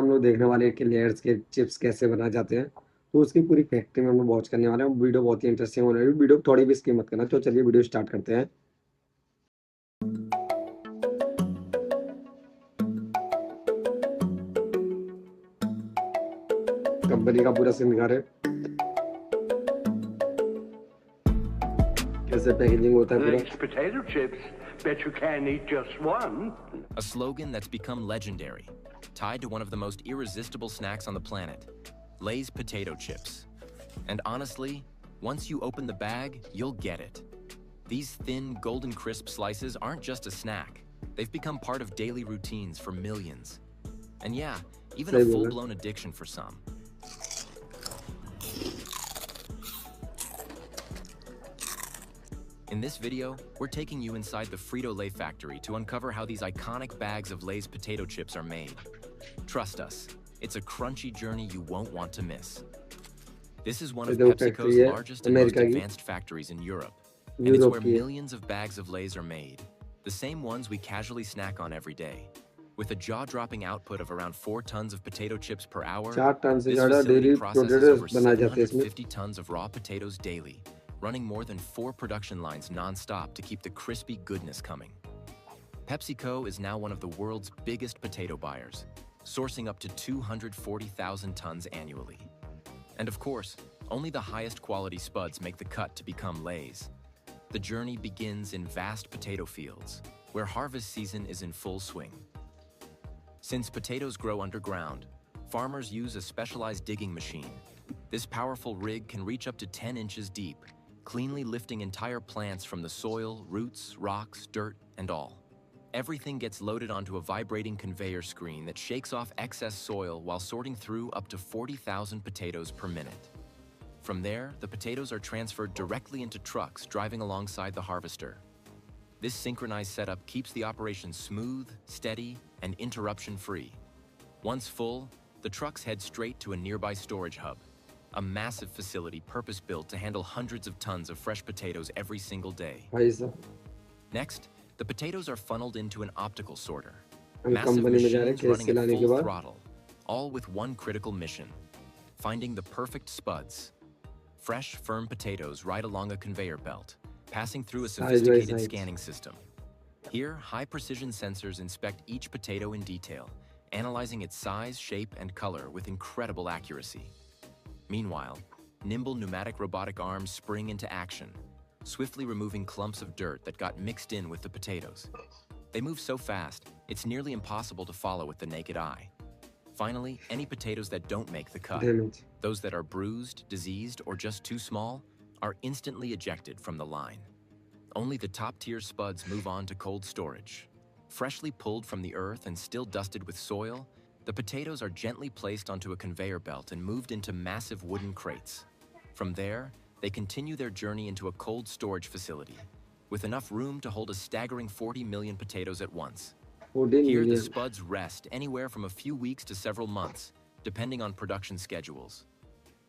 हम लोग देखने वाले हैं कि लेयर्स के चिप्स कैसे बनाए जाते हैं। तो उसकी पूरी फैक्ट्री में हम लोग वॉच करने वाले हैं। वीडियो बहुत ही इंटरेस्टिंग होने वाली है। वीडियो को थोड़ी भी स्किप मत करना। तो चलिए वीडियो स्टार्ट करते हैं। कंपनी का पूरा सीन दिखा रहे हैं, कैसे पैकेजिंग होता है पूरा। These potato chips, bet you can't eat just one. A slogan that's become legendary, tied to one of the most irresistible snacks on the planet, Lay's potato chips. And honestly, once you open the bag, you'll get it. These thin, golden crisp slices aren't just a snack. They've become part of daily routines for millions. And yeah, even a सही बोला। full-blown addiction for some. In this video, we're taking you inside the Frito-Lay factory to uncover how these iconic bags of Lay's potato chips are made. Trust us, it's a crunchy journey you won't want to miss. This is one of ये जो PepsiCo's factory है largest and most America की, advanced factories in Europe, and it's Europe where की है। millions of bags of Lay's are made, the same ones we casually snack on every day. With a jaw-dropping output of around 4 tons of potato chips per hour, 4 ton से this ज्यादा facility daily processes potatoes over बनाए जाते हैं इसमें। 750 tons of raw potatoes daily, running more than 4 production lines non-stop to keep the crispy goodness coming. PepsiCo is now one of the world's biggest potato buyers, sourcing up to 240,000 tons annually. And of course, only the highest quality spuds make the cut to become Lay's. The journey begins in vast potato fields, where harvest season is in full swing. Since potatoes grow underground, farmers use a specialized digging machine. This powerful rig can reach up to 10 inches deep, cleanly lifting entire plants from the soil, roots, rocks, dirt, and all. Everything gets loaded onto a vibrating conveyor screen that shakes off excess soil while sorting through up to 40,000 potatoes per minute. From there, the potatoes are transferred directly into trucks driving alongside the harvester. This synchronized setup keeps the operation smooth, steady, and interruption-free. Once full, the trucks head straight to a nearby storage hub, a massive facility purpose-built to handle hundreds of tons of fresh potatoes every single day. भाई साहब, Next, the potatoes are funneled into an optical sorter. हम Massive company में जा रहे हैं machines case running at चलाने के full बाद। throttle, all with one critical mission: finding the perfect spuds. Fresh, firm potatoes ride along a conveyor belt, passing through a Size by sophisticated size. scanning system. Here, high-precision sensors inspect each potato in detail, analyzing its size, shape, and color with incredible accuracy. Meanwhile, nimble pneumatic robotic arms spring into action, swiftly removing clumps of dirt that got mixed in with the potatoes. They move so fast, it's nearly impossible to follow with the naked eye. Finally, any potatoes that don't make the cut, Damage. those that are bruised, diseased, or just too small, are instantly ejected from the line. Only the top-tier spuds move on to cold storage. Freshly pulled from the earth and still dusted with soil, the potatoes are gently placed onto a conveyor belt and moved into massive wooden crates. From there, they continue their journey into a cold storage facility, with enough room to hold a staggering 40 million potatoes at once. 14 Here, the million। spuds rest anywhere from a few weeks to several months, depending on production schedules.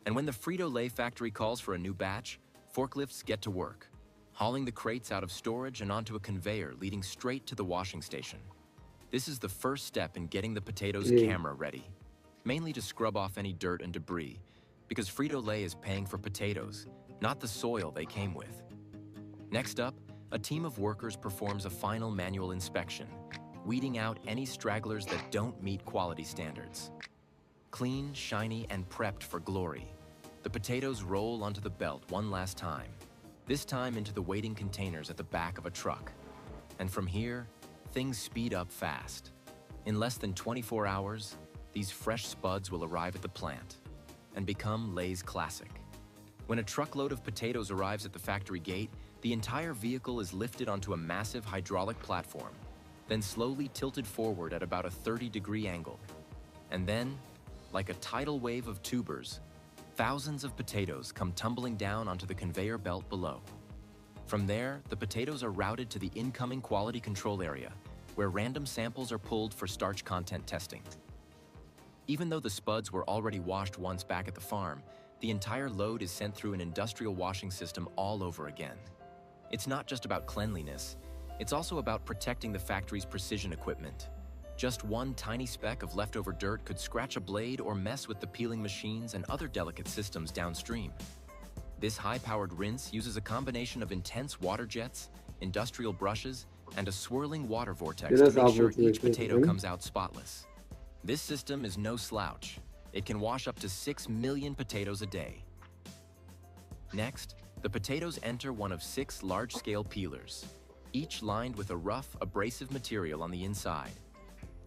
And when the Frito-Lay factory calls for a new batch, forklifts get to work, hauling the crates out of storage and onto a conveyor leading straight to the washing station. This is the first step in getting the potatoes Yeah. camera ready, mainly to scrub off any dirt and debris, because Frito-Lay is paying for potatoes, not the soil they came with. Next up, a team of workers performs a final manual inspection, weeding out any stragglers that don't meet quality standards. Clean, shiny, and prepped for glory, the potatoes roll onto the belt one last time, this time into the waiting containers at the back of a truck. And from here, things speed up fast. In less than 24 hours, these fresh spuds will arrive at the plant and become Lay's classic. When a truckload of potatoes arrives at the factory gate, the entire vehicle is lifted onto a massive hydraulic platform, then slowly tilted forward at about a 30-degree angle. And then, like a tidal wave of tubers, thousands of potatoes come tumbling down onto the conveyor belt below. From there, the potatoes are routed to the incoming quality control area, where random samples are pulled for starch content testing. Even though the spuds were already washed once back at the farm, the entire load is sent through an industrial washing system all over again. It's not just about cleanliness, it's also about protecting the factory's precision equipment. Just one tiny speck of leftover dirt could scratch a blade or mess with the peeling machines and other delicate systems downstream. This high-powered rinse uses a combination of intense water jets, industrial brushes, and a swirling water vortex to make sure each potato comes out spotless. This system is no slouch. It can wash up to 6 million potatoes a day. Next, the potatoes enter one of 6 large-scale peelers, each lined with a rough, abrasive material on the inside.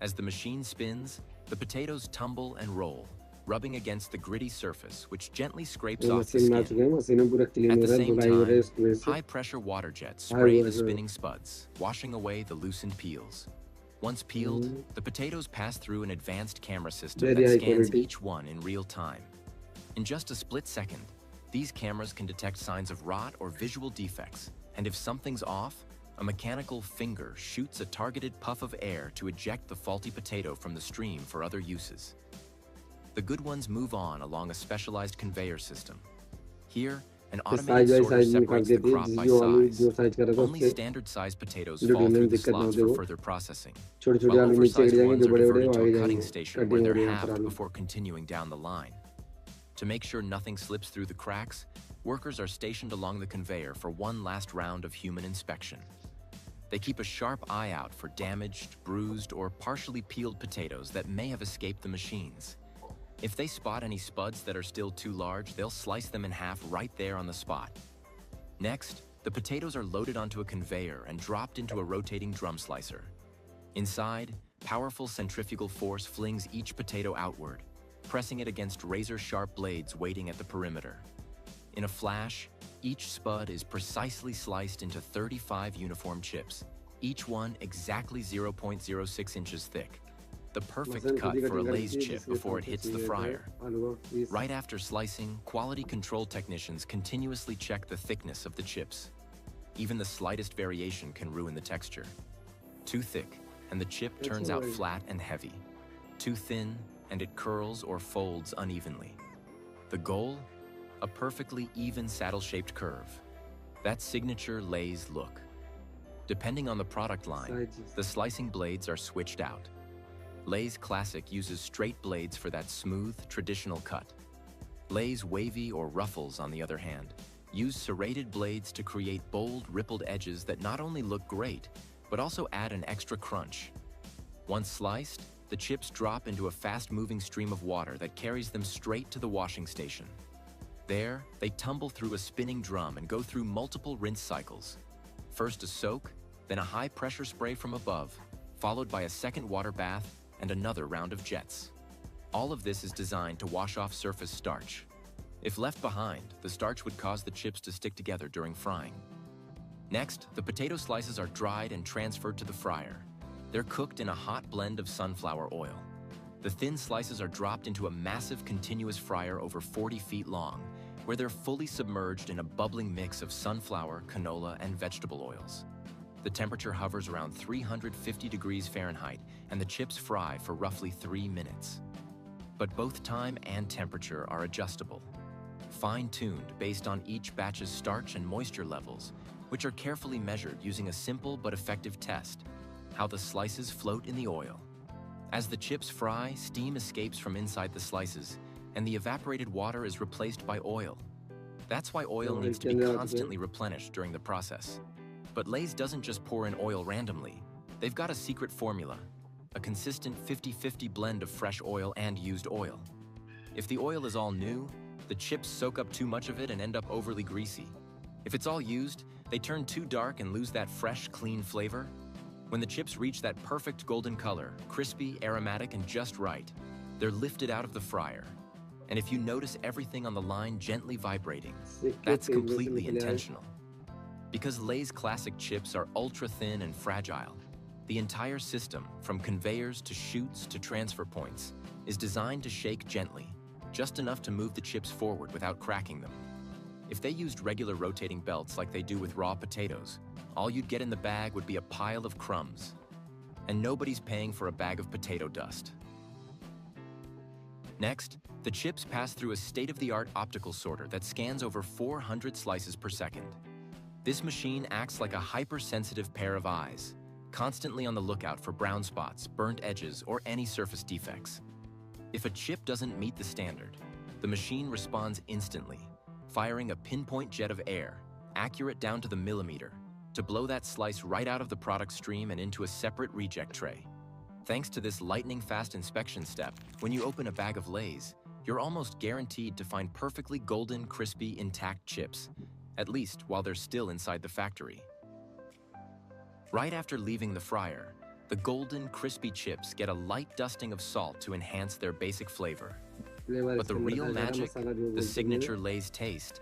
As the machine spins, the potatoes tumble and roll, rubbing against the gritty surface, which gently scrapes off the skin. At the same time, high-pressure water jets spray the spinning spuds, washing away the loosened peels. Once peeled, the potatoes pass through an advanced camera system that scans each one in real time. In just a split second, these cameras can detect signs of rot or visual defects, and if something's off, a mechanical finger shoots a targeted puff of air to eject the faulty potato from the stream for other uses. The good ones move on along a specialized conveyor system. Here, an automated sorter separates the crop by size. Only standard-sized potatoes fall through the slots for further processing, while oversized ones are diverted to a cutting station where they're halved before continuing down the line. To make sure nothing slips through the cracks, workers are stationed along the conveyor for one last round of human inspection. They keep a sharp eye out for damaged, bruised, or partially peeled potatoes that may have escaped the machines. If they spot any spuds that are still too large, they'll slice them in half right there on the spot. Next, the potatoes are loaded onto a conveyor and dropped into a rotating drum slicer. Inside, powerful centrifugal force flings each potato outward, pressing it against razor-sharp blades waiting at the perimeter. In a flash, each spud is precisely sliced into 35 uniform chips, each one exactly 0.06 inches thick. The perfect cut for a Lay's chip before it hits the fryer. Right after slicing, quality control technicians continuously check the thickness of the chips. Even the slightest variation can ruin the texture. Too thick, and the chip turns out flat and heavy. Too thin, and it curls or folds unevenly. The goal? A perfectly even saddle-shaped curve. That's signature Lay's look. Depending on the product line, the slicing blades are switched out. Lay's Classic uses straight blades for that smooth, traditional cut. Lay's Wavy or Ruffles, on the other hand, use serrated blades to create bold, rippled edges that not only look great, but also add an extra crunch. Once sliced, the chips drop into a fast-moving stream of water that carries them straight to the washing station. There, they tumble through a spinning drum and go through multiple rinse cycles. First a soak, then a high-pressure spray from above, followed by a second water bath and another round of jets. All of this is designed to wash off surface starch. If left behind, the starch would cause the chips to stick together during frying. Next, the potato slices are dried and transferred to the fryer. They're cooked in a hot blend of sunflower oil. The thin slices are dropped into a massive continuous fryer over 40 feet long, where they're fully submerged in a bubbling mix of sunflower, canola, and vegetable oils. The temperature hovers around 350 degrees Fahrenheit, and the chips fry for roughly 3 minutes. But both time and temperature are adjustable, fine-tuned based on each batch's starch and moisture levels, which are carefully measured using a simple but effective test: how the slices float in the oil. As the chips fry, steam escapes from inside the slices, and the evaporated water is replaced by oil. That's why oil needs to be constantly replenished during the process. But Lay's doesn't just pour in oil randomly. They've got a secret formula, a consistent 50-50 blend of fresh oil and used oil. If the oil is all new, the chips soak up too much of it and end up overly greasy. If it's all used, they turn too dark and lose that fresh, clean flavor. When the chips reach that perfect golden color, crispy, aromatic, and just right, they're lifted out of the fryer. And if you notice everything on the line gently vibrating, that's completely intentional. Because Lay's Classic chips are ultra-thin and fragile, the entire system, from conveyors to chutes to transfer points, is designed to shake gently, just enough to move the chips forward without cracking them. If they used regular rotating belts like they do with raw potatoes, all you'd get in the bag would be a pile of crumbs. And nobody's paying for a bag of potato dust. Next, the chips pass through a state-of-the-art optical sorter that scans over 400 slices per second. This machine acts like a hypersensitive pair of eyes, constantly on the lookout for brown spots, burnt edges, or any surface defects. If a chip doesn't meet the standard, the machine responds instantly, firing a pinpoint jet of air, accurate down to the millimeter, to blow that slice right out of the product stream and into a separate reject tray. Thanks to this lightning-fast inspection step, when you open a bag of Lay's, you're almost guaranteed to find perfectly golden, crispy, intact chips, at least while they're still inside the factory. Right after leaving the fryer, the golden, crispy chips get a light dusting of salt to enhance their basic flavor. Flavour But the इसके अंदर real डाला जाएगा, magic, मसाला जो the बोलते हैं signature Lay's taste,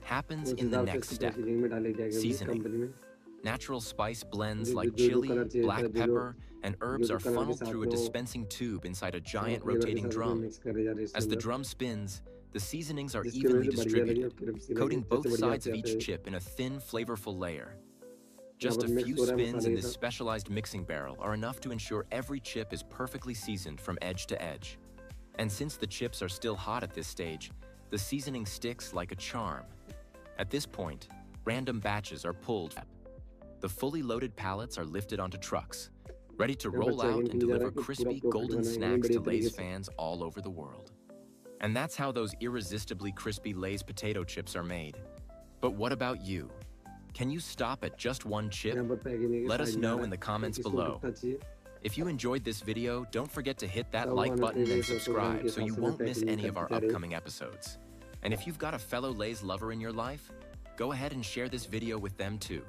happens उस in the हिसाब से next इसकी step. पैकेजिंग में डाले जाएंगे Seasoning. कंपनी में Natural spice blends जो like जो chili, कलर चाहिए था black जो pepper, and herbs जो are कलर के funneled साथ through a वो dispensing tube inside a giant flavour के rotating साथ drum. मिक्स करे जा रहे हैं इसके As the अंदर drum spins, the seasonings are जिसकी evenly वजह से बढ़िया लगी और distributed, क्रिस्पी लगी coating अच्छे both से बढ़िया sides of से each आते हैं chip in a thin, flavorful layer. यहाँ Just a पर मिक्स few हो रहा है spins मसाले in के this साथ specialized mixing barrel are enough to ensure every chip is perfectly seasoned from edge to edge. And since the chips are still hot at this stage, the seasoning sticks like a charm. At this point, random batches are pulled. The fully loaded pallets are lifted onto trucks, ready to यहाँ पर roll out checking and की जा रहा deliver है कि पूरा crispy profit golden बनाएंगे snacks बढ़िया to तरीके Lay's से fans all over the world. And that's how those irresistibly crispy Lay's potato chips are made. But what about you? Can you stop at just one chip? यहाँ पर packaging के Let us size में know uh in the रहा है comments किसको below. कितना चाहिए If you enjoyed this video, don't forget to hit that So like button and 100 subscribe के so you हिसाब से won't मैं miss packaging any of our करते जा रही हूँ upcoming episodes. And if you've got a fellow Lay's lover in your life, go ahead and share this video with them too.